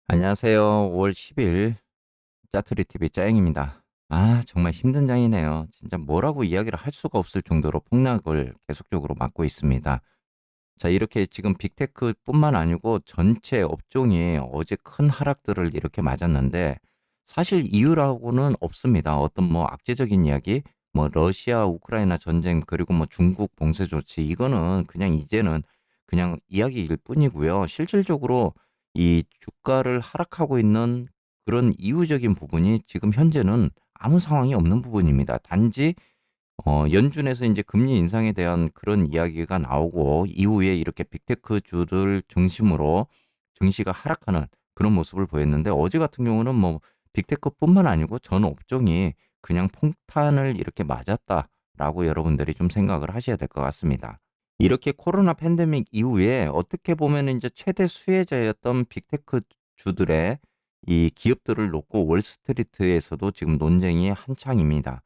안녕하세요. 5월 10일 짜투리 TV 짜영입니다. 정말 힘든 장이네요. 진짜 뭐라고 이야기를 할 수가 없을 정도로 폭락을 계속적으로 맞고 있습니다. 자, 이렇게 지금 빅테크뿐만 아니고 전체 업종이 어제 큰 하락들을 이렇게 맞았는데 사실 이유라고는 없습니다. 어떤 뭐 악재적인 이야기, 뭐 러시아 우크라이나 전쟁 그리고 뭐 중국 봉쇄 조치 이거는 그냥 이제는 그냥 이야기일 뿐이고요. 실질적으로 이 주가를 하락하고 있는 그런 이유적인 부분이 지금 현재는 아무 상황이 없는 부분입니다. 단지 연준에서 이제 금리 인상에 대한 그런 이야기가 나오고 이후에 이렇게 빅테크주들 중심으로 증시가 하락하는 그런 모습을 보였는데 어제 같은 경우는 뭐 빅테크뿐만 아니고 전 업종이 그냥 폭탄을 이렇게 맞았다라고 여러분들이 좀 생각을 하셔야 될 것 같습니다. 이렇게 코로나 팬데믹 이후에 어떻게 보면 이제 최대 수혜자였던 빅테크 주들의 이 기업들을 놓고 월스트리트에서도 지금 논쟁이 한창입니다.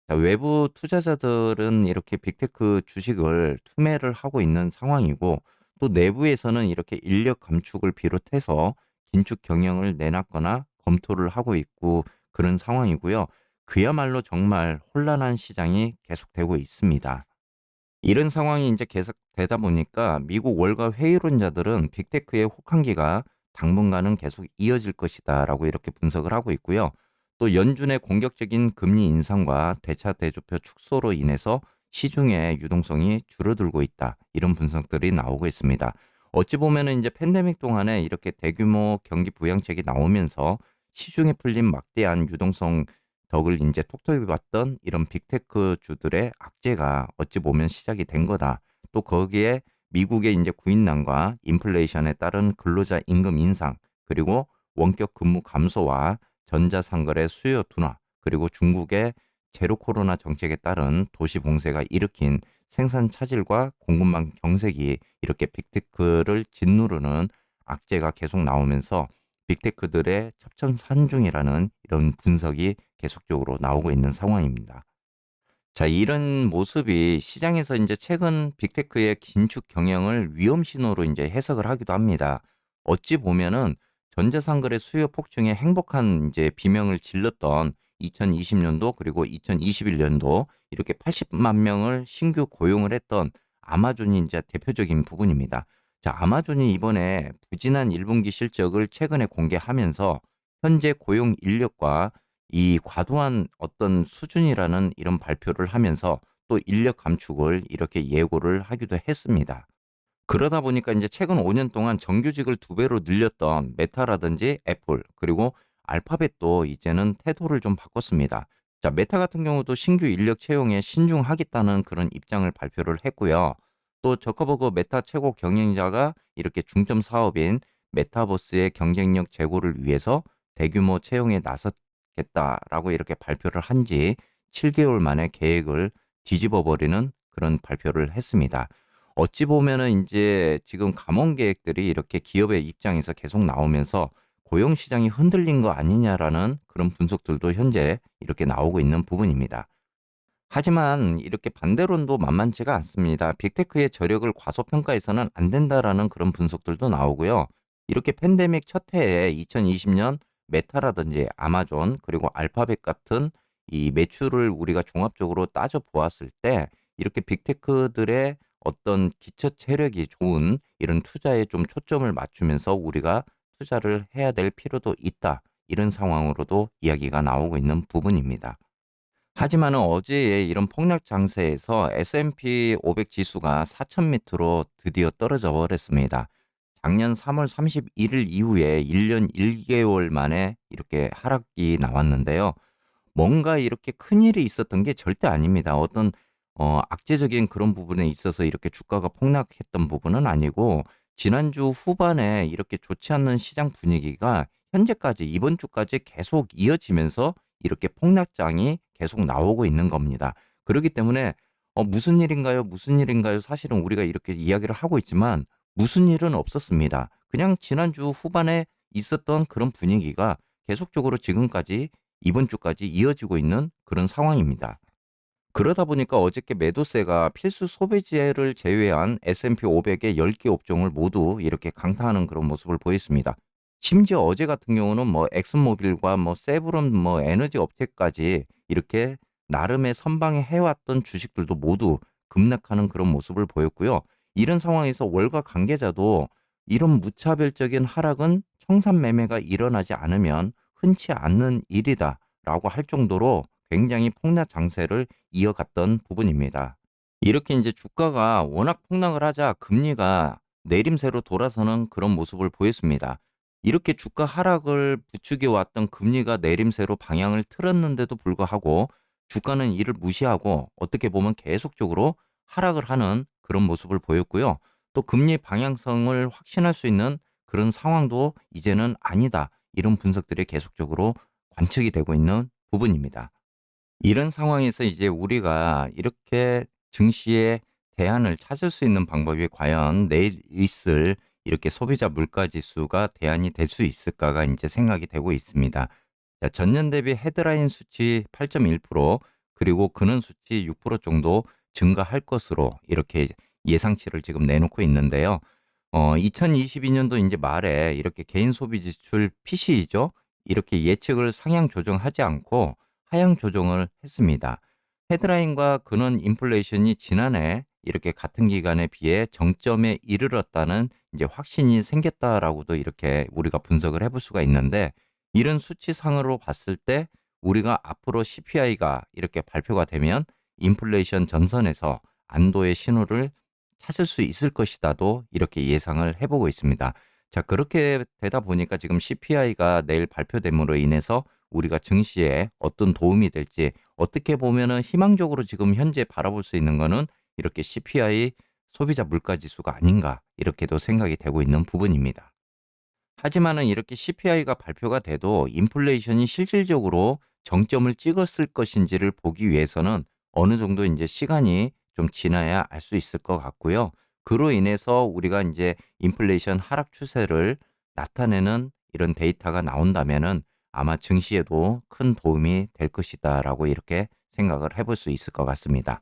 자, 외부 투자자들은 이렇게 빅테크 주식을 투매를 하고 있는 상황이고 또 내부에서는 이렇게 인력 감축을 비롯해서 긴축 경영을 내놨거나 검토를 하고 있고 그런 상황이고요. 그야말로 정말 혼란한 시장이 계속되고 있습니다. 이런 상황이 이제 계속 되다 보니까 미국 월가 회의론자들은 빅테크의 혹한기가 당분간은 계속 이어질 것이다라고 이렇게 분석을 하고 있고요. 또 연준의 공격적인 금리 인상과 대차 대조표 축소로 인해서 시중의 유동성이 줄어들고 있다. 이런 분석들이 나오고 있습니다. 어찌 보면은 이제 팬데믹 동안에 이렇게 대규모 경기 부양책이 나오면서 시중에 풀린 막대한 유동성 덕을 이제 톡톡히 봤던 이런 빅테크 주들의 악재가 어찌 보면 시작이 된 거다. 또 거기에 미국의 이제 구인난과 인플레이션에 따른 근로자 임금 인상, 그리고 원격 근무 감소와 전자상거래 수요 둔화, 그리고 중국의 제로 코로나 정책에 따른 도시 봉쇄가 일으킨 생산 차질과 공급망 경색이 이렇게 빅테크를 짓누르는 악재가 계속 나오면서 빅테크들의 첩천산중이라는 이런 분석이 계속적으로 나오고 있는 상황입니다. 자, 이런 모습이 시장에서 이제 최근 빅테크의 긴축 경영을 위험 신호로 이제 해석을 하기도 합니다. 어찌 보면은 전자상거래 수요 폭증에 행복한 이제 비명을 질렀던 2020년도 그리고 2021년도 이렇게 80만 명을 신규 고용을 했던 아마존이 이제 대표적인 부분입니다. 자, 아마존이 이번에 부진한 1분기 실적을 최근에 공개하면서 현재 고용 인력과 이 과도한 어떤 수준이라는 이런 발표를 하면서 또 인력 감축을 이렇게 예고를 하기도 했습니다. 그러다 보니까 이제 최근 5년 동안 정규직을 2배로 늘렸던 메타라든지 애플 그리고 알파벳도 이제는 태도를 좀 바꿨습니다. 자, 메타 같은 경우도 신규 인력 채용에 신중하겠다는 그런 입장을 발표를 했고요. 또 저커버그 메타 최고 경영자가 이렇게 중점 사업인 메타버스의 경쟁력 제고를 위해서 대규모 채용에 나섰겠다라고 이렇게 발표를 한 지 7개월 만에 계획을 뒤집어 버리는 그런 발표를 했습니다. 어찌 보면은 이제 지금 감원 계획들이 이렇게 기업의 입장에서 계속 나오면서 고용 시장이 흔들린 거 아니냐라는 그런 분석들도 현재 이렇게 나오고 있는 부분입니다. 하지만 이렇게 반대론도 만만치가 않습니다. 빅테크의 저력을 과소평가해서는 안 된다라는 그런 분석들도 나오고요. 이렇게 팬데믹 첫 해에 2020년 메타라든지 아마존 그리고 알파벳 같은 이 매출을 우리가 종합적으로 따져 보았을 때 이렇게 빅테크들의 어떤 기초 체력이 좋은 이런 투자에 좀 초점을 맞추면서 우리가 투자를 해야 될 필요도 있다. 이런 상황으로도 이야기가 나오고 있는 부분입니다. 하지만은 어제의 이런 폭락 장세에서 S&P 500 지수가 4천 밑으로 드디어 떨어져 버렸습니다. 작년 3월 31일 이후에 1년 1개월 만에 이렇게 하락이 나왔는데요. 뭔가 이렇게 큰일이 있었던 게 절대 아닙니다. 어떤 악재적인 그런 부분에 있어서 이렇게 주가가 폭락했던 부분은 아니고 지난주 후반에 이렇게 좋지 않는 시장 분위기가 현재까지 이번 주까지 계속 이어지면서 이렇게 폭락장이 계속 나오고 있는 겁니다. 그렇기 때문에 무슨 일인가요? 무슨 일인가요? 사실은 우리가 이렇게 이야기를 하고 있지만 무슨 일은 없었습니다. 그냥 지난주 후반에 있었던 그런 분위기가 계속적으로 지금까지 이번 주까지 이어지고 있는 그런 상황입니다. 그러다 보니까 어저께 매도세가 필수 소비재를 제외한 S&P 500의 10개 업종을 모두 이렇게 강타하는 그런 모습을 보였습니다. 심지어 어제 같은 경우는 뭐 엑슨모빌과 뭐 세브론 뭐 에너지 업체까지 이렇게 나름의 선방에 해왔던 주식들도 모두 급락하는 그런 모습을 보였고요. 이런 상황에서 월가 관계자도 이런 무차별적인 하락은 청산 매매가 일어나지 않으면 흔치 않는 일이다라고 할 정도로 굉장히 폭락 장세를 이어갔던 부분입니다. 이렇게 이제 주가가 워낙 폭락을 하자 금리가 내림세로 돌아서는 그런 모습을 보였습니다. 이렇게 주가 하락을 부추겨 왔던 금리가 내림세로 방향을 틀었는데도 불구하고 주가는 이를 무시하고 어떻게 보면 계속적으로 하락을 하는 그런 모습을 보였고요. 또 금리 방향성을 확신할 수 있는 그런 상황도 이제는 아니다. 이런 분석들이 계속적으로 관측이 되고 있는 부분입니다. 이런 상황에서 이제 우리가 이렇게 증시의 대안을 찾을 수 있는 방법이 과연 내일 있을 이렇게 소비자 물가 지수가 대안이 될 수 있을까가 이제 생각이 되고 있습니다. 자, 전년 대비 헤드라인 수치 8.1% 그리고 근원 수치 6% 정도 증가할 것으로 이렇게 예상치를 지금 내놓고 있는데요. 2022년도 이제 말에 이렇게 개인 소비 지출 PC이죠. 이렇게 예측을 상향 조정하지 않고 하향 조정을 했습니다. 헤드라인과 근원 인플레이션이 지난해 이렇게 같은 기간에 비해 정점에 이르렀다는 이제 확신이 생겼다라고도 이렇게 우리가 분석을 해볼 수가 있는데 이런 수치상으로 봤을 때 우리가 앞으로 CPI가 이렇게 발표가 되면 인플레이션 전선에서 안도의 신호를 찾을 수 있을 것이다도 이렇게 예상을 해보고 있습니다. 자, 그렇게 되다 보니까 지금 CPI가 내일 발표됨으로 인해서 우리가 증시에 어떤 도움이 될지 어떻게 보면은 희망적으로 지금 현재 바라볼 수 있는 거는 이렇게 CPI 소비자 물가 지수가 아닌가 이렇게도 생각이 되고 있는 부분입니다. 하지만은 이렇게 CPI가 발표가 돼도 인플레이션이 실질적으로 정점을 찍었을 것인지를 보기 위해서는 어느 정도 이제 시간이 좀 지나야 알 수 있을 것 같고요. 그로 인해서 우리가 이제 인플레이션 하락 추세를 나타내는 이런 데이터가 나온다면은 아마 증시에도 큰 도움이 될 것이다라고 이렇게 생각을 해볼 수 있을 것 같습니다.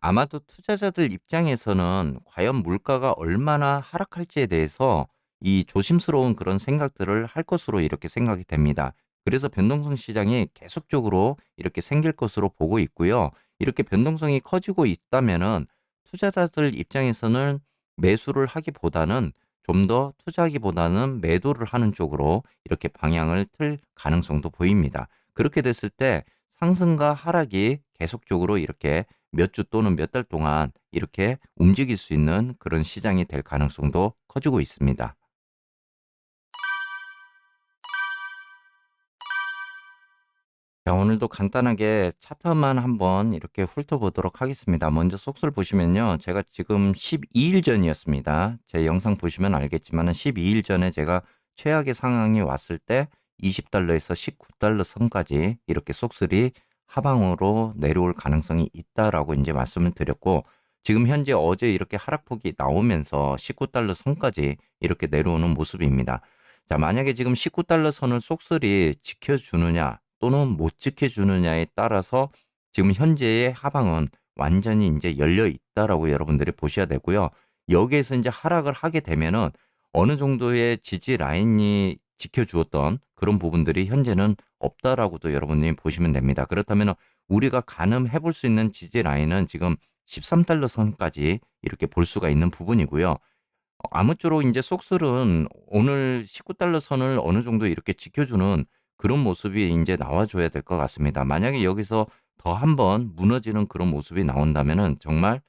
아마도 투자자들 입장에서는 과연 물가가 얼마나 하락할지에 대해서 이 조심스러운 그런 생각들을 할 것으로 이렇게 생각이 됩니다. 그래서 변동성 시장이 계속적으로 이렇게 생길 것으로 보고 있고요. 이렇게 변동성이 커지고 있다면은 투자자들 입장에서는 매수를 하기보다는 좀 더 투자하기보다는 매도를 하는 쪽으로 이렇게 방향을 틀 가능성도 보입니다. 그렇게 됐을 때 상승과 하락이 계속적으로 이렇게 몇 주 또는 몇 달 동안 이렇게 움직일 수 있는 그런 시장이 될 가능성도 커지고 있습니다. 자, 오늘도 간단하게 차트만 한번 이렇게 훑어보도록 하겠습니다. 먼저 속설 보시면요. 제가 지금 12일 전이었습니다. 제 영상 보시면 알겠지만 12일 전에 제가 최악의 상황이 왔을 때 20달러에서 19달러 선까지 이렇게 속설이 하방으로 내려올 가능성이 있다라고 이제 말씀을 드렸고 지금 현재 어제 이렇게 하락폭이 나오면서 19달러 선까지 이렇게 내려오는 모습입니다. 자, 만약에 지금 19달러 선을 속설이 지켜주느냐 또는 못 지켜주느냐에 따라서 지금 현재의 하방은 완전히 이제 열려 있다라고 여러분들이 보셔야 되고요. 여기에서 이제 하락을 하게 되면은 어느 정도의 지지 라인이 지켜주었던 그런 부분들이 현재는 없다라고도 여러분들이 보시면 됩니다. 그렇다면 우리가 가늠해 볼 수 있는 지지 라인은 지금 13달러 선까지 이렇게 볼 수가 있는 부분이고요. 아무쪼록 이제 속설은 오늘 19달러 선을 어느 정도 이렇게 지켜주는 그런 모습이 이제 나와줘야 될 것 같습니다. 만약에 여기서 더 한 번 무너지는 그런 모습이 나온다면은 정말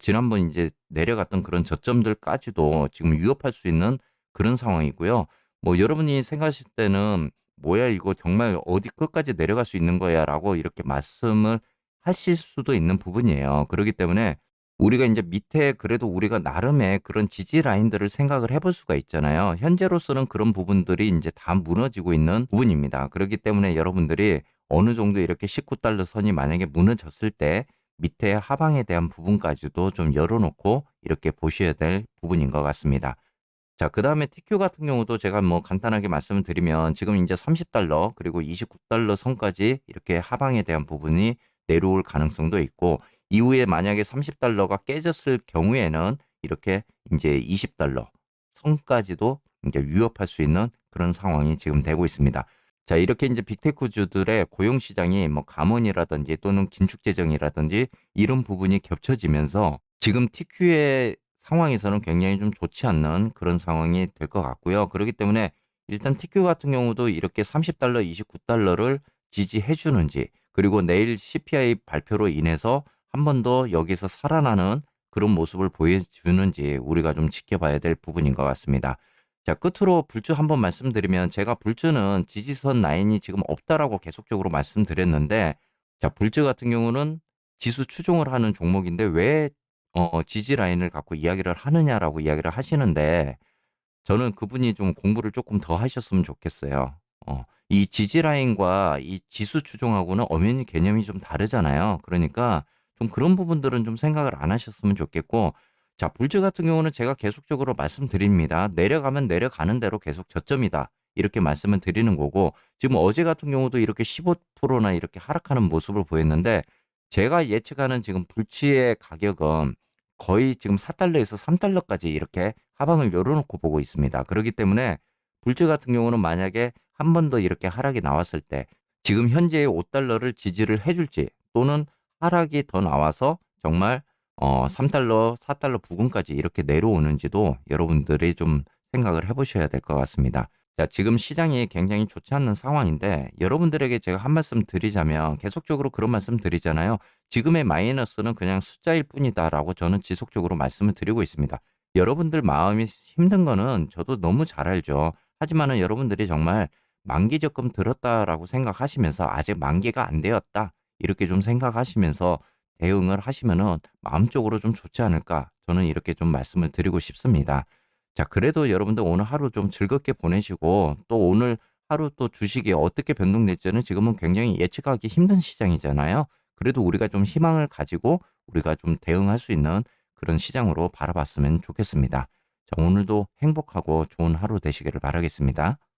지난번 이제 내려갔던 그런 저점들까지도 지금 위협할 수 있는 그런 상황이고요. 뭐 여러분이 생각하실 때는 뭐야 이거 정말 어디 끝까지 내려갈 수 있는 거야라고 이렇게 말씀을 하실 수도 있는 부분이에요. 그렇기 때문에 우리가 이제 밑에 그래도 우리가 나름의 그런 지지 라인들을 생각을 해볼 수가 있잖아요. 현재로서는 그런 부분들이 이제 다 무너지고 있는 부분입니다. 그렇기 때문에 여러분들이 어느 정도 이렇게 19달러 선이 만약에 무너졌을 때 밑에 하방에 대한 부분까지도 좀 열어놓고 이렇게 보셔야 될 부분인 것 같습니다. 자, 그다음에 TQ 같은 경우도 제가 뭐 간단하게 말씀을 드리면 지금 이제 30달러 그리고 29달러 선까지 이렇게 하방에 대한 부분이 내려올 가능성도 있고 이후에 만약에 30달러가 깨졌을 경우에는 이렇게 이제 20달러 선까지도 이제 위협할 수 있는 그런 상황이 지금 되고 있습니다. 자, 이렇게 이제 빅테크주들의 고용 시장이 뭐 감원이라든지 또는 긴축 재정이라든지 이런 부분이 겹쳐지면서 지금 TQ의 상황에서는 굉장히 좀 좋지 않는 그런 상황이 될 것 같고요. 그렇기 때문에 일단 TQ 같은 경우도 이렇게 $30, $29를 지지해 주는지, 그리고 내일 CPI 발표로 인해서 한 번 더 여기서 살아나는 그런 모습을 보여주는지 우리가 좀 지켜봐야 될 부분인 것 같습니다. 자, 끝으로 불주 한번 말씀드리면, 제가 불주는 지지선 라인이 지금 없다라고 계속적으로 말씀드렸는데, 자, 불주 같은 경우는 지수 추종을 하는 종목인데 왜 지지 라인을 갖고 이야기를 하느냐라고 이야기를 하시는데, 저는 그분이 좀 공부를 조금 더 하셨으면 좋겠어요. 이 지지 라인과 이 지수 추종하고는 엄연히 개념이 좀 다르잖아요. 그러니까 좀 그런 부분들은 좀 생각을 안 하셨으면 좋겠고, 자, 불주 같은 경우는 제가 계속적으로 말씀드립니다. 내려가면 내려가는 대로 계속 저점이다, 이렇게 말씀을 드리는 거고, 지금 어제 같은 경우도 이렇게 15%나 이렇게 하락하는 모습을 보였는데, 제가 예측하는 지금 불치의 가격은 거의 지금 4달러에서 3달러까지 이렇게 하방을 열어놓고 보고 있습니다. 그렇기 때문에 불주 같은 경우는 만약에 한 번 더 이렇게 하락이 나왔을 때 지금 현재의 5달러를 지지를 해줄지, 또는 하락이 더 나와서 정말 3달러, 4달러 부근까지 이렇게 내려오는지도 여러분들이 좀 생각을 해보셔야 될 것 같습니다. 자, 지금 시장이 굉장히 좋지 않는 상황인데, 여러분들에게 제가 한 말씀 드리자면, 계속적으로 그런 말씀 드리잖아요. 지금의 마이너스는 그냥 숫자일 뿐이다라고 저는 지속적으로 말씀을 드리고 있습니다. 여러분들 마음이 힘든 거는 저도 너무 잘 알죠. 하지만은 여러분들이 정말 만기 적금 들었다라고 생각하시면서 아직 만기가 안 되었다, 이렇게 좀 생각하시면서 대응을 하시면은 마음적으로 좀 좋지 않을까, 저는 이렇게 좀 말씀을 드리고 싶습니다. 자, 그래도 여러분들 오늘 하루 좀 즐겁게 보내시고, 또 오늘 하루 또 주식이 어떻게 변동될지는 지금은 굉장히 예측하기 힘든 시장이잖아요. 그래도 우리가 좀 희망을 가지고 우리가 좀 대응할 수 있는 그런 시장으로 바라봤으면 좋겠습니다. 자, 오늘도 행복하고 좋은 하루 되시기를 바라겠습니다.